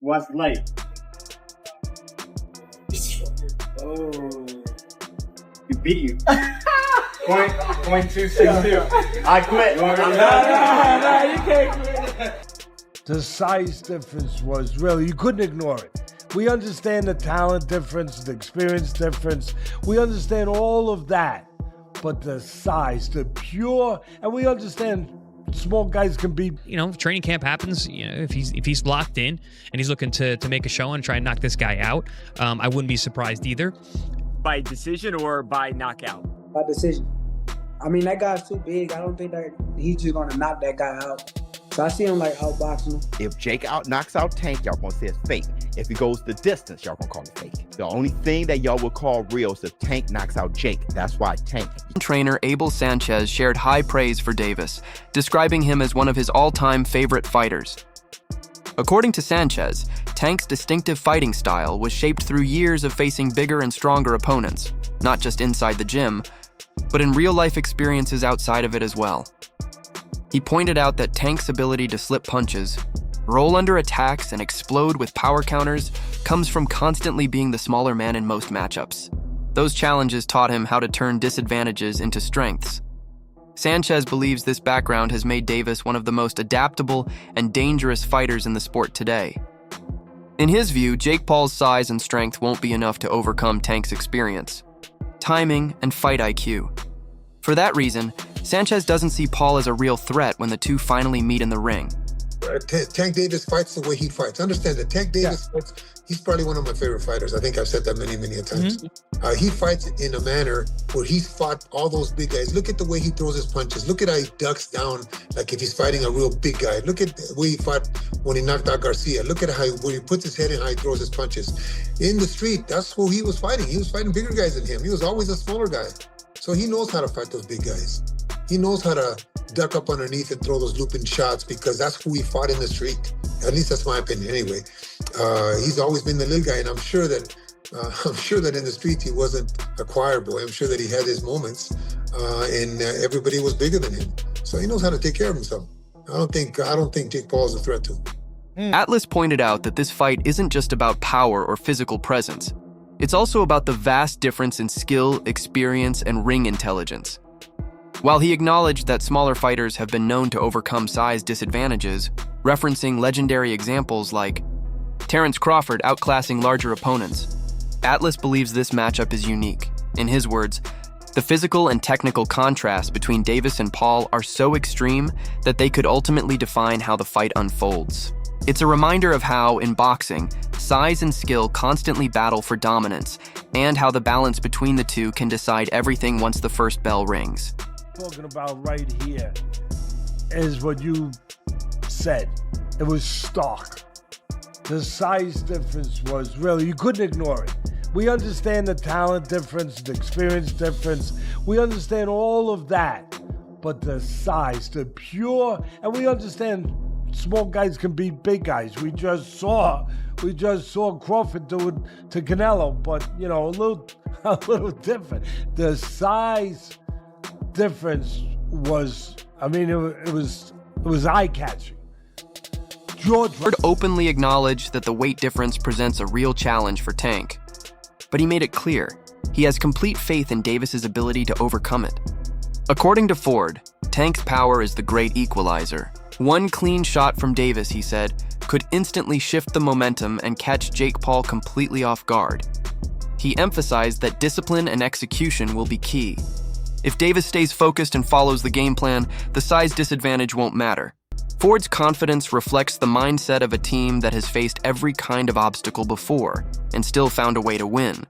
was late. Oh. He beat you. Point 262. I quit. No, you can't quit. The size difference was really, you couldn't ignore it. We understand the talent difference, the experience difference. We understand all of that. But the size, the pure, and we understand small guys can be. Training camp happens. If he's locked in and he's looking to make a show and try and knock this guy out, I wouldn't be surprised either. By decision or by knockout? By decision. I mean, that guy's too big. I don't think that he's just gonna knock that guy out. So I see him like outboxing him. If Jake knocks out Tank, y'all gonna say it's fake. If he goes the distance, y'all gonna call it fake. The only thing that y'all would call real is if Tank knocks out Jake. That's why Tank. Trainer Abel Sanchez shared high praise for Davis, describing him as one of his all-time favorite fighters. According to Sanchez, Tank's distinctive fighting style was shaped through years of facing bigger and stronger opponents, not just inside the gym, but in real-life experiences outside of it as well. He pointed out that Tank's ability to slip punches, roll under attacks, and explode with power counters comes from constantly being the smaller man in most matchups. Those challenges taught him how to turn disadvantages into strengths. Sanchez believes this background has made Davis one of the most adaptable and dangerous fighters in the sport today. In his view, Jake Paul's size and strength won't be enough to overcome Tank's experience, timing, and fight IQ. For that reason, Sanchez doesn't see Paul as a real threat when the two finally meet in the ring. Tank Davis fights the way he fights. Understand that Tank Davis fights, he's probably one of my favorite fighters. I think I've said that many a times. He fights in a manner where he's fought all those big guys. Look at the way he throws his punches. Look at how he ducks down like if he's fighting a real big guy. Look at the way he fought when he knocked out Garcia. Look at where he puts his head and how he throws his punches. In the street, that's who he was fighting. He was fighting bigger guys than him. He was always a smaller guy. So he knows how to fight those big guys. He knows how to duck up underneath and throw those looping shots because that's who he fought in the street. At least that's my opinion anyway. He's always been the little guy, and I'm sure that in the streets he wasn't a choir boy. I'm sure that he had his moments, and everybody was bigger than him. So he knows how to take care of himself. I don't think Jake Paul is a threat to him. Atlas pointed out that this fight isn't just about power or physical presence. It's also about the vast difference in skill, experience, and ring intelligence. While he acknowledged that smaller fighters have been known to overcome size disadvantages, referencing legendary examples like Terrence Crawford outclassing larger opponents, Atlas believes this matchup is unique. In his words, the physical and technical contrast between Davis and Paul are so extreme that they could ultimately define how the fight unfolds. It's a reminder of how, in boxing, size and skill constantly battle for dominance, and how the balance between the two can decide everything once the first bell rings. Talking about right here is what you said. It was stark. The size difference was really, you couldn't ignore it. We understand the talent difference, the experience difference. We understand all of that. But the size, the pure, and we understand small guys can beat big guys. We just saw Crawford do it to Canelo, but a little different. The size difference was, it was eye-catching. George openly acknowledged that the weight difference presents a real challenge for Tank, but he made it clear he has complete faith in Davis's ability to overcome it. According to Ford, Tank's power is the great equalizer. One clean shot from Davis, he said, could instantly shift the momentum and catch Jake Paul completely off guard. He emphasized that discipline and execution will be key. If Davis stays focused and follows the game plan, the size disadvantage won't matter. Ford's confidence reflects the mindset of a team that has faced every kind of obstacle before and still found a way to win.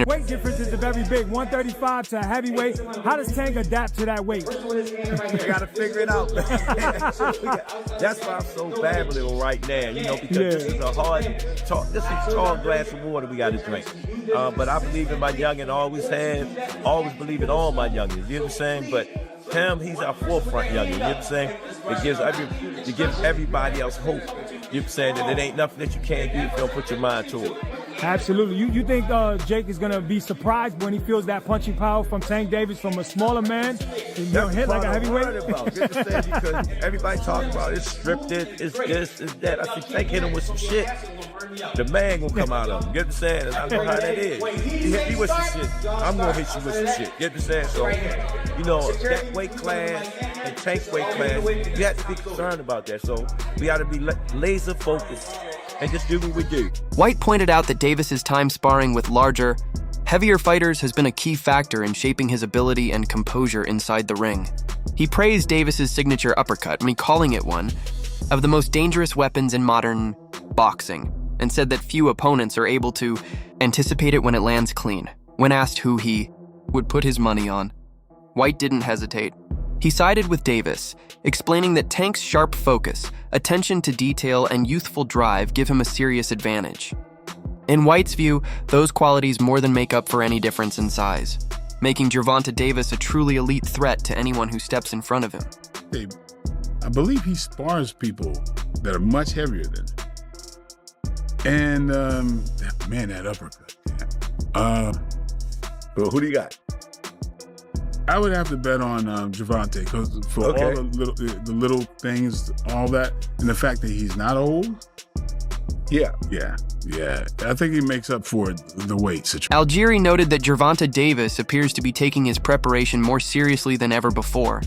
Weight difference is very big, 135 to heavyweight. How does Tank adapt to that weight? You got to figure it out. That's why I'm so fabulous right now, because this is a tall glass of water we got to drink. But I believe in my youngin', always believe in all my youngins, you know what I'm saying? But him, he's our forefront youngin', you know what I'm saying? It gives everybody else hope, you know what I'm saying? And it ain't nothing that you can't do if you don't put your mind to it. Absolutely. You think Jake is going to be surprised when he feels that punching power from Tank Davis from a smaller man? Hit like a heavyweight? Because everybody talking about it's scripted, it's this, it's that. I think Tank hit him with some shit. the man gonna come out of him. Get the saying? And I know how that is. You hit me with some shit, I'm gonna hit you with some shit. Get the saying? So, that weight class and Tank weight class, we have to be concerned about that. So we got to be laser focused and just do what we do. White pointed out that Davis's time sparring with larger, heavier fighters has been a key factor in shaping his ability and composure inside the ring. He praised Davis's signature uppercut, calling it one of the most dangerous weapons in modern boxing, and said that few opponents are able to anticipate it when it lands clean. When asked who he would put his money on, White didn't hesitate. He sided with Davis, explaining that Tank's sharp focus, attention to detail, and youthful drive give him a serious advantage. In White's view, those qualities more than make up for any difference in size, making Gervonta Davis a truly elite threat to anyone who steps in front of him. I believe he spars people that are much heavier than him. And, that uppercut. Well, who do you got? I would have to bet on Gervonta because for all the little things, all that, and the fact that he's not old. Yeah. I think he makes up for the weight situation. Algieri noted that Gervonta Davis appears to be taking his preparation more seriously than ever before.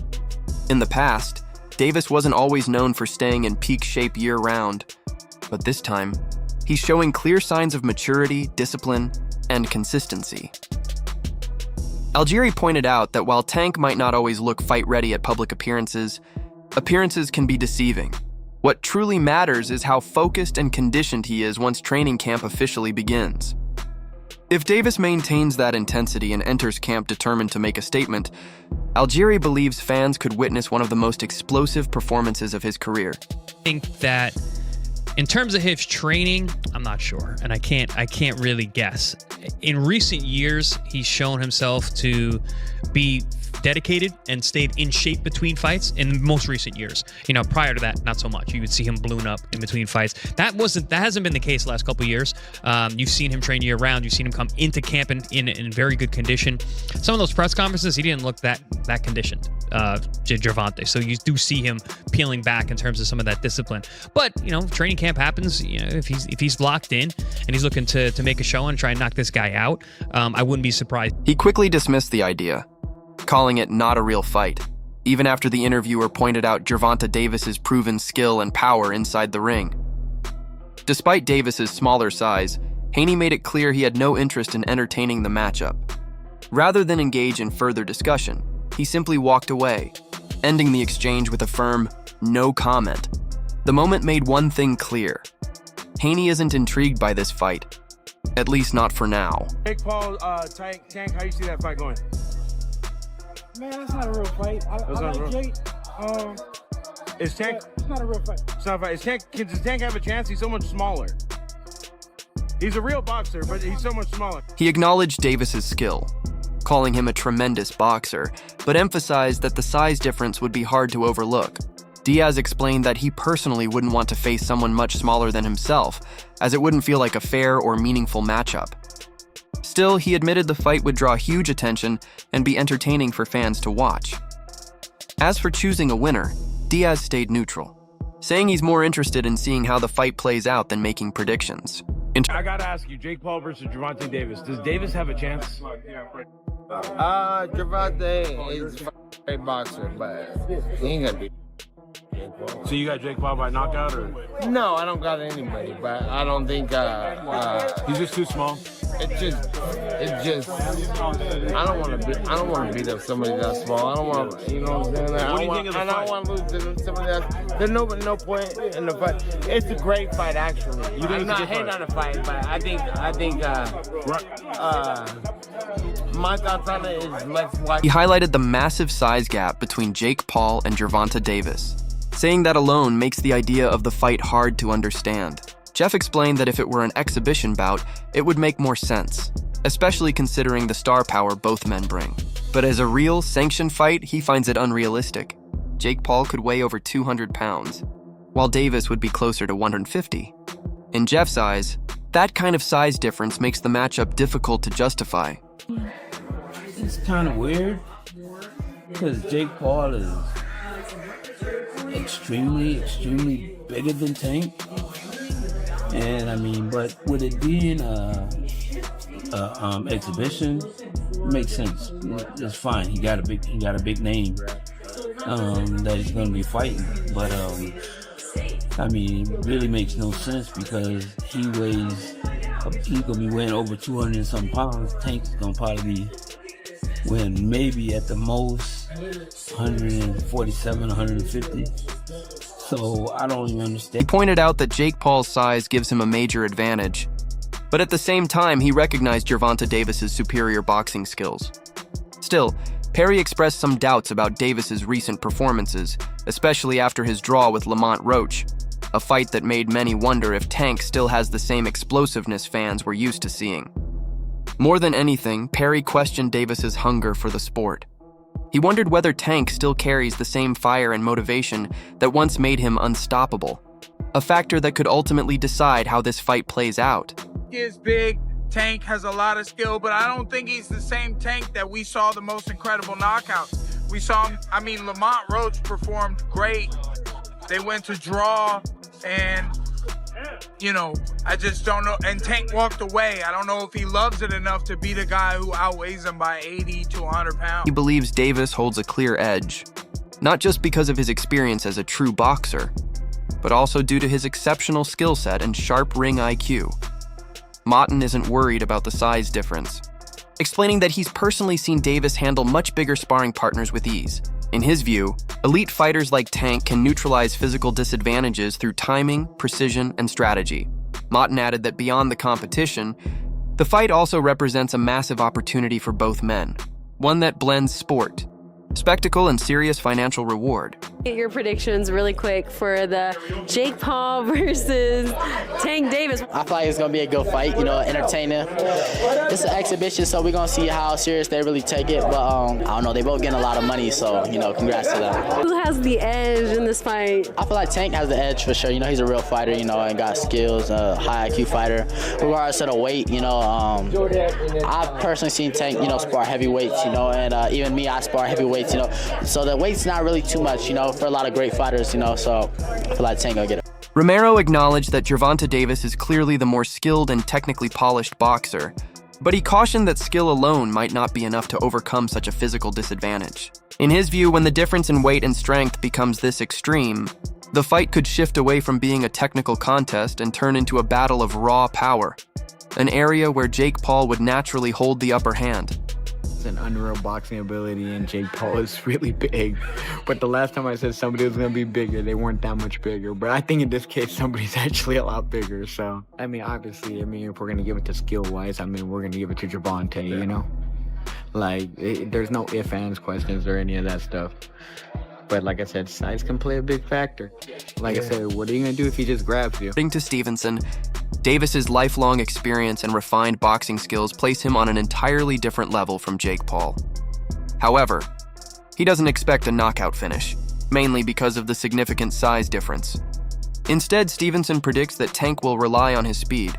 In the past, Davis wasn't always known for staying in peak shape year-round, but this time, he's showing clear signs of maturity, discipline, and consistency. Algieri pointed out that while Tank might not always look fight-ready at public appearances can be deceiving. What truly matters is how focused and conditioned he is once training camp officially begins. If Davis maintains that intensity and enters camp determined to make a statement, Algieri believes fans could witness one of the most explosive performances of his career. I think that in terms of his training, I'm not sure, and I can't really guess. In recent years, he's shown himself to be dedicated and stayed in shape between fights in most recent years. Prior to that, not so much. You would see him balloon up in between fights. That hasn't been the case the last couple of years. You've seen him train year round. You've seen him come into camp in very good condition. Some of those press conferences, he didn't look that conditioned, Gervonta. So you do see him peeling back in terms of some of that discipline. But training camp happens. If he's locked in and he's looking to make a show and try and knock this guy out, I wouldn't be surprised. He quickly dismissed the idea, calling it not a real fight, even after the interviewer pointed out Gervonta Davis's proven skill and power inside the ring. Despite Davis's smaller size, Haney made it clear he had no interest in entertaining the matchup. Rather than engage in further discussion, he simply walked away, ending the exchange with a firm, no comment. The moment made one thing clear. Haney isn't intrigued by this fight, at least not for now. Jake Paul, Tank, how you see that fight going? Man, that's not a real fight. I like Jake. Is Tank? It's not a real fight. It's not a fight. Does Tank have a chance? He's so much smaller. He's a real boxer, but he's so much smaller. He acknowledged Davis's skill, calling him a tremendous boxer, but emphasized that the size difference would be hard to overlook. Diaz explained that he personally wouldn't want to face someone much smaller than himself, as it wouldn't feel like a fair or meaningful matchup. Still, he admitted the fight would draw huge attention and be entertaining for fans to watch. As for choosing a winner, Diaz stayed neutral, saying he's more interested in seeing how the fight plays out than making predictions. I gotta ask you, Jake Paul versus Gervonta Davis. Does Davis have a chance? Gervonta is a great boxer, but he ain't gonna be. So you got Jake Paul by knockout, or? No, I don't got anybody, but I don't think he's just too small. It's just I don't want to beat up somebody that's small. I don't want to, what I'm saying? What do you think of the fight? I don't want to lose to somebody that's. There's no point in the fight. It's a great fight, actually. I'm not hating on the fight, but I think my thoughts on it is let's watch. He highlighted the massive size gap between Jake Paul and Gervonta Davis, saying that alone makes the idea of the fight hard to understand. Jeff explained that if it were an exhibition bout, it would make more sense, especially considering the star power both men bring. But as a real, sanctioned fight, he finds it unrealistic. Jake Paul could weigh over 200 pounds, while Davis would be closer to 150. In Jeff's eyes, that kind of size difference makes the matchup difficult to justify. It's kind of weird, because Jake Paul is extremely bigger than Tank. And I mean, but with it being exhibition, makes sense. It's fine. He got a big name that he's going to be fighting. But I mean, it really makes no sense because he's going to be weighing over 200 and some pounds. Tank's going to probably be weighing maybe at the most 147, 150. So I don't even understand. He pointed out that Jake Paul's size gives him a major advantage, but at the same time, he recognized Gervonta Davis's superior boxing skills. Still, Perry expressed some doubts about Davis's recent performances, especially after his draw with Lamont Roach, a fight that made many wonder if Tank still has the same explosiveness fans were used to seeing. More than anything, Perry questioned Davis's hunger for the sport. He wondered whether Tank still carries the same fire and motivation that once made him unstoppable, a factor that could ultimately decide how this fight plays out. He is big. Tank has a lot of skill, but I don't think he's the same Tank that we saw the most incredible knockouts. We saw him, I mean, Lamont Roach performed great. They went to draw, and, you know, I just don't know. And Tank walked away. I don't know if he loves it enough to beat a guy who outweighs him by 80 to 100 pounds. He believes Davis holds a clear edge, not just because of his experience as a true boxer, but also due to his exceptional skill set and sharp ring IQ. Motton isn't worried about the size difference, explaining that he's personally seen Davis handle much bigger sparring partners with ease. In his view, elite fighters like Tank can neutralize physical disadvantages through timing, precision, and strategy. Motton added that beyond the competition, the fight also represents a massive opportunity for both men, one that blends sport, spectacle, and serious financial reward. Get your predictions really quick for the Jake Paul versus Tank Davis. I feel like it's going to be a good fight, you know, entertaining. It's an exhibition, so we're going to see how serious they really take it. But I don't know, they both getting a lot of money, so, you know, congrats to them. Who has the edge in this fight? I feel like Tank has the edge for sure. You know, he's a real fighter, you know, and got skills, high IQ fighter. Regardless of the weight, you know, I've personally seen Tank, you know, spar heavyweights, you know, and even me, I spar heavyweights, you know. So the weight's not really too much, you know, for a lot of great fighters, you know, so I feel like Tank gonna get it. Romero acknowledged that Gervonta Davis is clearly the more skilled and technically polished boxer, but he cautioned that skill alone might not be enough to overcome such a physical disadvantage. In his view, when the difference in weight and strength becomes this extreme, the fight could shift away from being a technical contest and turn into a battle of raw power, an area where Jake Paul would naturally hold the upper hand. An unreal boxing ability, and Jake Paul is really big. But the last time I said somebody was going to be bigger, they weren't that much bigger. But I think in this case, somebody's actually a lot bigger. So, I mean, obviously, if we're going to give it to skill-wise, we're going to give it to Gervonta, you know? Like, there's no ifs, ands, questions, or any of that stuff. But like I said, size can play a big factor. Like I said, what are you going to do if he just grabs you? According to Stevenson, Davis's lifelong experience and refined boxing skills place him on an entirely different level from Jake Paul. However, he doesn't expect a knockout finish, mainly because of the significant size difference. Instead, Stevenson predicts that Tank will rely on his speed,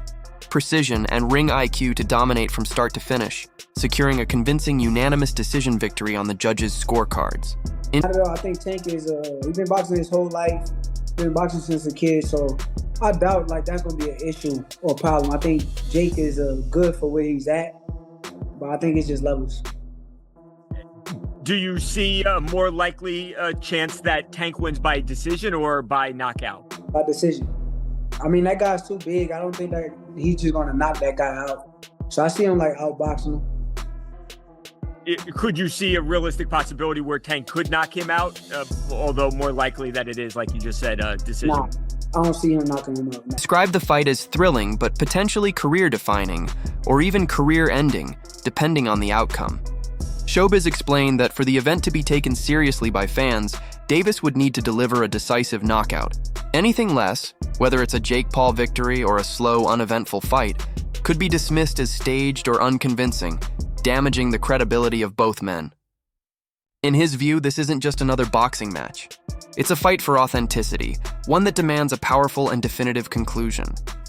precision, and ring IQ to dominate from start to finish, securing a convincing unanimous decision victory on the judges' scorecards. I don't know, I think Tank is, he's been boxing his whole life, been boxing since a kid, so I doubt like that's gonna be an issue or problem. I think Jake is good for where he's at, but I think it's just levels. Do you see a more likely chance that Tank wins by decision or by knockout? By decision. I mean, that guy's too big. I don't think that he's just gonna knock that guy out. So I see him like outboxing him. Could you see a realistic possibility where Tank could knock him out, although more likely that it is, like you just said, a decision? Nah, I don't see him knocking him out. Describe the fight as thrilling, but potentially career-defining, or even career-ending, depending on the outcome. Showbiz explained that for the event to be taken seriously by fans, Davis would need to deliver a decisive knockout. Anything less, whether it's a Jake Paul victory or a slow, uneventful fight, could be dismissed as staged or unconvincing, damaging the credibility of both men. In his view, this isn't just another boxing match. It's a fight for authenticity, one that demands a powerful and definitive conclusion.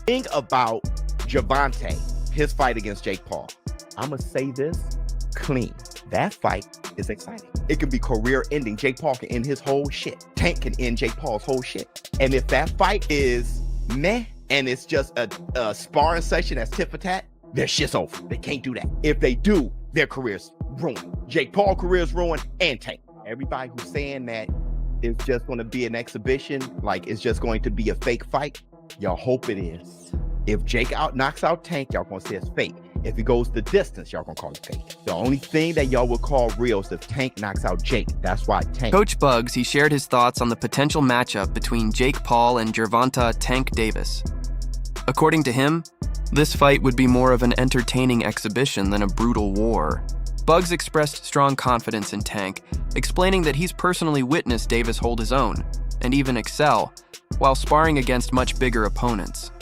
Think about Gervonta, his fight against Jake Paul. I'm going to say this clean. That fight is exciting. It can be career-ending. Jake Paul can end his whole shit. Tank can end Jake Paul's whole shit. And if that fight is meh, and it's just a sparring session that's tit for tat, their shit's over. They can't do that. If they do, their career's ruined. Jake Paul career's ruined, and Tank. Everybody who's saying that it's just going to be an exhibition, like it's just going to be a fake fight, y'all hope it is. If Jake knocks out Tank, y'all gonna say it's fake. If he goes the distance, y'all gonna call it fake. The only thing that y'all would call real is if Tank knocks out Jake. That's why Tank. Coach Bugs, he shared his thoughts on the potential matchup between Jake Paul and Gervonta "Tank" Davis. According to him, this fight would be more of an entertaining exhibition than a brutal war. Bugs expressed strong confidence in Tank, explaining that he's personally witnessed Davis hold his own, and even excel, while sparring against much bigger opponents.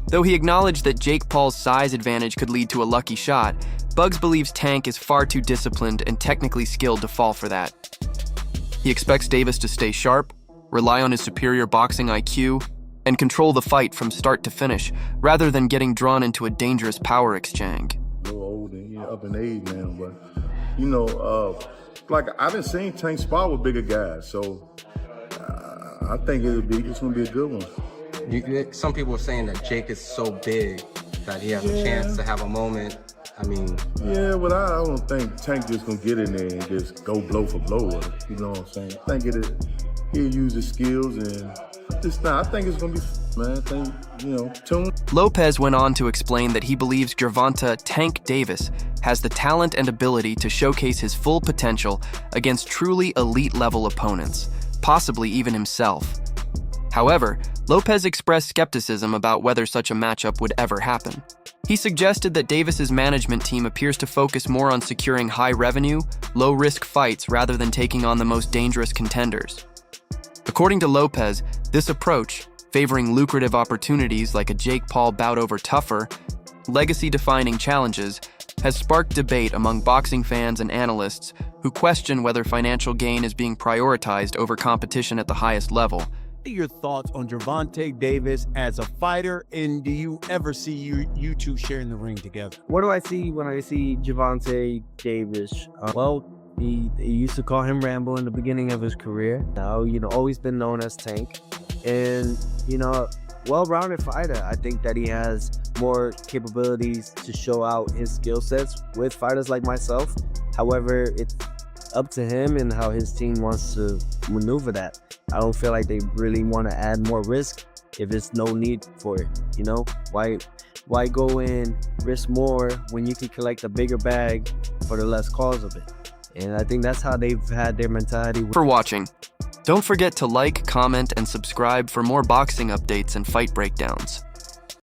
Though he acknowledged that Jake Paul's size advantage could lead to a lucky shot, Bugs believes Tank is far too disciplined and technically skilled to fall for that. He expects Davis to stay sharp, rely on his superior boxing IQ, and control the fight from start to finish, rather than getting drawn into a dangerous power exchange. A little old and up in age now, but like I've been seeing Tank spar with bigger guys, so I think it's gonna be a good one. Some people are saying that Jake is so big that he has a chance to have a moment. I mean, yeah, but I don't think Tank just gonna get in there and just go blow for blow with it. You know what I'm saying? I think he'll use his skills and I think it's gonna be, man. I think, tune. Lopez went on to explain that he believes Gervonta "Tank" Davis has the talent and ability to showcase his full potential against truly elite-level opponents, possibly even himself. However, Lopez expressed skepticism about whether such a matchup would ever happen. He suggested that Davis's management team appears to focus more on securing high-revenue, low-risk fights rather than taking on the most dangerous contenders. According to Lopez, this approach, favoring lucrative opportunities like a Jake Paul bout over tougher, legacy-defining challenges, has sparked debate among boxing fans and analysts who question whether financial gain is being prioritized over competition at the highest level. What are your thoughts on Gervonta Davis as a fighter, and do you ever see you two sharing the ring together? What do I see when I see Gervonta Davis? He used to call him Rambo in the beginning of his career. Now, always been known as Tank. And, well-rounded fighter. I think that he has more capabilities to show out his skill sets with fighters like myself. However, it's up to him and how his team wants to maneuver that. I don't feel like they really want to add more risk if there's no need for it. Why go in, risk more when you can collect a bigger bag for the less cause of it? And I think that's how they've had their mentality. For watching. Don't forget to like, comment, and subscribe for more boxing updates and fight breakdowns.